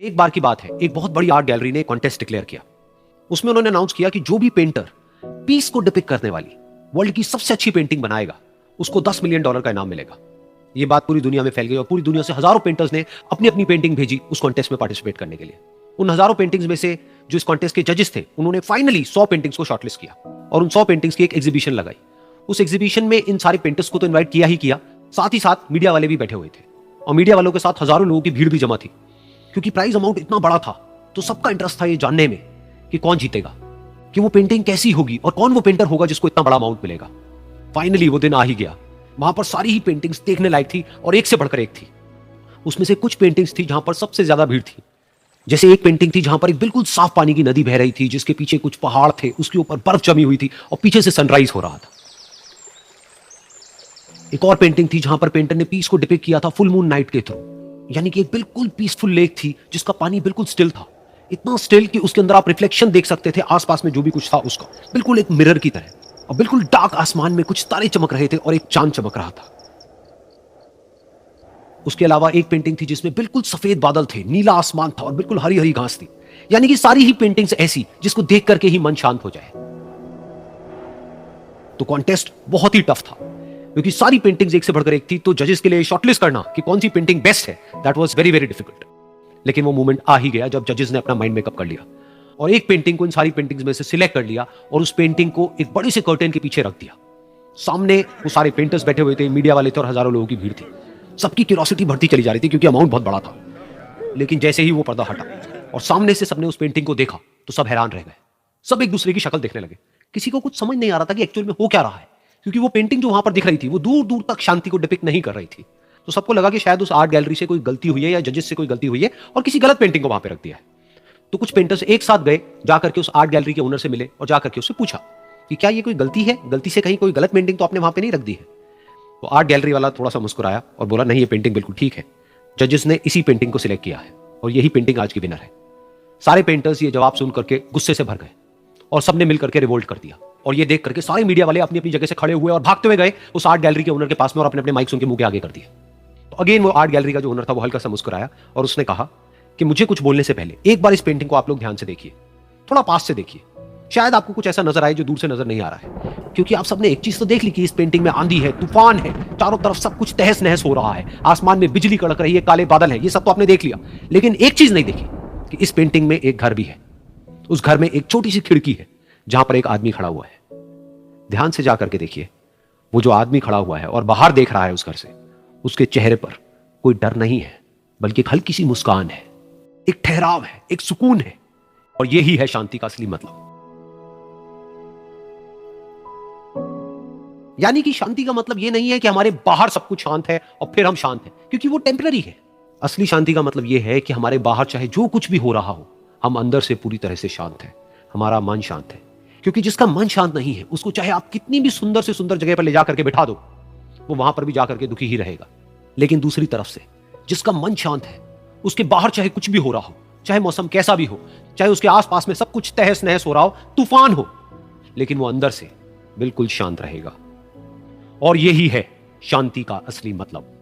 एक बार की बात है, एक बहुत बड़ी आर्ट गैलरी ने कॉन्टेस्ट डिक्लेयर किया। उसमें उन्होंने अनाउंस किया कि जो भी पेंटर पीस को डिपिक्ट करने वाली वर्ल्ड की सबसे अच्छी पेंटिंग बनाएगा उसको $10 मिलियन का इनाम मिलेगा। यह बात पूरी दुनिया में फैल गई और पूरी दुनिया से हजारों पेंटर्स ने अपनी अपनी पेंटिंग भेजी उस कॉन्टेस्ट में पार्टिसिपेट करने के लिए। उन हजारों पेंटिंग्स में से जो इस कॉन्टेस्ट के जजेस थे उन्होंने फाइनली 100 पेंटिंग्स को शॉर्टलिस्ट किया और उन 100 पेंटिंग्स की एक एग्जीबिशन लगाई। उस एग्जीबिशन में इन सारे पेंटर्स को तो इन्वाइट किया ही किया, साथ ही साथ मीडिया वाले भी बैठे हुए थे और मीडिया वालों के साथ हजारों लोगों की भीड़ भी जमा थी। क्योंकि प्राइज अमाउंट इतना बड़ा था तो सबका इंटरेस्ट था ये जानने में कि कौन जीतेगा, कि वो पेंटिंग कैसी होगी और कौन वो पेंटर होगा जिसको इतना बड़ा अमाउंट मिलेगा। फाइनली वो दिन आ ही गया। वहां पर सारी ही पेंटिंग्स देखने लायक थी और एक से बढ़कर एक थी। उसमें से कुछ पेंटिंग्स थी जहां पर सबसे ज्यादा भीड़ थी। जैसे एक पेंटिंग थी जहां पर एक बिल्कुल साफ पानी की नदी बह रही थी जिसके पीछे कुछ पहाड़ थे, उसके ऊपर बर्फ जमी हुई थी और पीछे से सनराइज हो रहा था। एक और पेंटिंग थी जहां पर पेंटर ने पीस को डिपिक्ट किया था फुल मून नाइट के थ्रू, यानी कि एक बिल्कुल पीसफुल लेक थी जिसका पानी बिल्कुल स्टिल था, इतना स्टिल कि उसके अंदर आप रिफ्लेक्शन देख सकते थे आसपास में जो भी कुछ था उसका, बिल्कुल एक मिरर की तरह। और बिल्कुल डार्क आसमान में कुछ तारे चमक रहे थे और एक चांद चमक रहा था। उसके अलावा एक पेंटिंग थी जिसमें बिल्कुल सफेद बादल थे, नीला आसमान था और बिल्कुल हरी हरी घास थी। यानी कि सारी ही पेंटिंग्स ऐसी जिसको देख करके ही मन शांत हो जाए। तो कॉन्टेस्ट बहुत ही टफ था क्योंकि सारी पेंटिंग्स एक से बढ़कर एक थी, तो जजेस के लिए शॉर्टलिस्ट करना कि कौन सी पेंटिंग बेस्ट है, that was very very difficult. लेकिन वो मोमेंट आ ही गया जब जजेस ने अपना माइंड मेकअप कर लिया और एक पेंटिंग को इन सारी पेंटिंग्स में से सिलेक्ट कर लिया और उस पेंटिंग को एक बड़े से कर्टेन के पीछे रख दिया। सामने वो सारे पेंटर्स बैठे हुए थे, मीडिया वाले थे और हजारों लोगों की भीड़ थी। सबकी क्यूरियोसिटी बढ़ती चली जा रही थी क्योंकि अमाउंट बहुत बड़ा था। लेकिन जैसे ही वो पर्दा हटा और सामने से सबने उस पेंटिंग को देखा तो सब हैरान रह गए। सब एक दूसरे की शक्ल देखने लगे। किसी को कुछ समझ नहीं आ रहा था कि एक्चुअल में हो क्या रहा है, क्योंकि वो पेंटिंग जो वहां पर दिख रही थी वो दूर दूर तक शांति को डिपिक्ट नहीं कर रही थी। तो सबको लगा कि शायद उस आर्ट गैलरी से कोई गलती हुई है या जजेस से कोई गलती हुई है और किसी गलत पेंटिंग को वहां पे रख दिया है। तो कुछ पेंटर्स एक साथ गए, जाकर के उस आर्ट गैलरी के ओनर से मिले और जाकर के उससे पूछा कि क्या ये कोई गलती है, गलती से कहीं कोई गलत पेंटिंग तो आपने वहां पे नहीं रख दी है। तो आर्ट गैलरी वाला थोड़ा सा मुस्कुराया और बोला नहीं, ये पेंटिंग बिल्कुल ठीक है, जजेस ने इसी पेंटिंग को सिलेक्ट किया है और यही पेंटिंग आज की विनर है। सारे पेंटर्स ये जवाब सुन करके गुस्से से भर गए और सबने मिलकर के रिवोल्ट कर दिया। और ये देख करके सारे मीडिया वाले अपनी अपनी जगह से खड़े हुए और भागते हुए गए उस आर्ट गैलरी के ओनर के पास में और अपने अपने माइक्स उनके मुंह के आगे कर दिए। तो अगेन वो आर्ट गैलरी का जो ओनर था वो हल्का सा मुस्कुराया और उसने कहा कि मुझे कुछ बोलने से पहले एक बार इस पेंटिंग को आप लोग ध्यान से देखिए, थोड़ा पास से देखिए, शायद आपको कुछ ऐसा नजर आए जो दूर से नजर नहीं आ रहा है। क्योंकि आप सबने एक चीज तो देख ली कि इस पेंटिंग में आंधी है, तूफान है, चारों तरफ सब कुछ तहस नहस हो रहा है, आसमान में बिजली कड़क रही है, काले बादल हैं, ये सब तो आपने देख लिया। लेकिन एक चीज नहीं देखी कि इस पेंटिंग में एक घर भी है। उस घर में एक छोटी सी खिड़की है जहां पर एक आदमी खड़ा हुआ है। ध्यान से जाकर के देखिए, वो जो आदमी खड़ा हुआ है और बाहर देख रहा है उस घर से, उसके चेहरे पर कोई डर नहीं है बल्कि एक हल्की सी मुस्कान है, एक ठहराव है, एक सुकून है। और यही है शांति का असली मतलब। यानी कि शांति का मतलब यह नहीं है कि हमारे बाहर सब कुछ शांत है और फिर हम शांत हैं, क्योंकि वो टेम्पररी है। असली शांति का मतलब यह है कि हमारे बाहर चाहे जो कुछ भी हो रहा हो, हम अंदर से पूरी तरह से शांत हैं, हमारा मन शांत है। क्योंकि जिसका मन शांत नहीं है उसको चाहे आप कितनी भी सुंदर से सुंदर जगह पर ले जाकर के बिठा दो, वो वहां पर भी जाकर के दुखी ही रहेगा। लेकिन दूसरी तरफ से जिसका मन शांत है, उसके बाहर चाहे कुछ भी हो रहा हो, चाहे मौसम कैसा भी हो, चाहे उसके आसपास में सब कुछ तहस नहस हो रहा हो, तूफान हो, लेकिन वो अंदर से बिल्कुल शांत रहेगा। और यही है शांति का असली मतलब।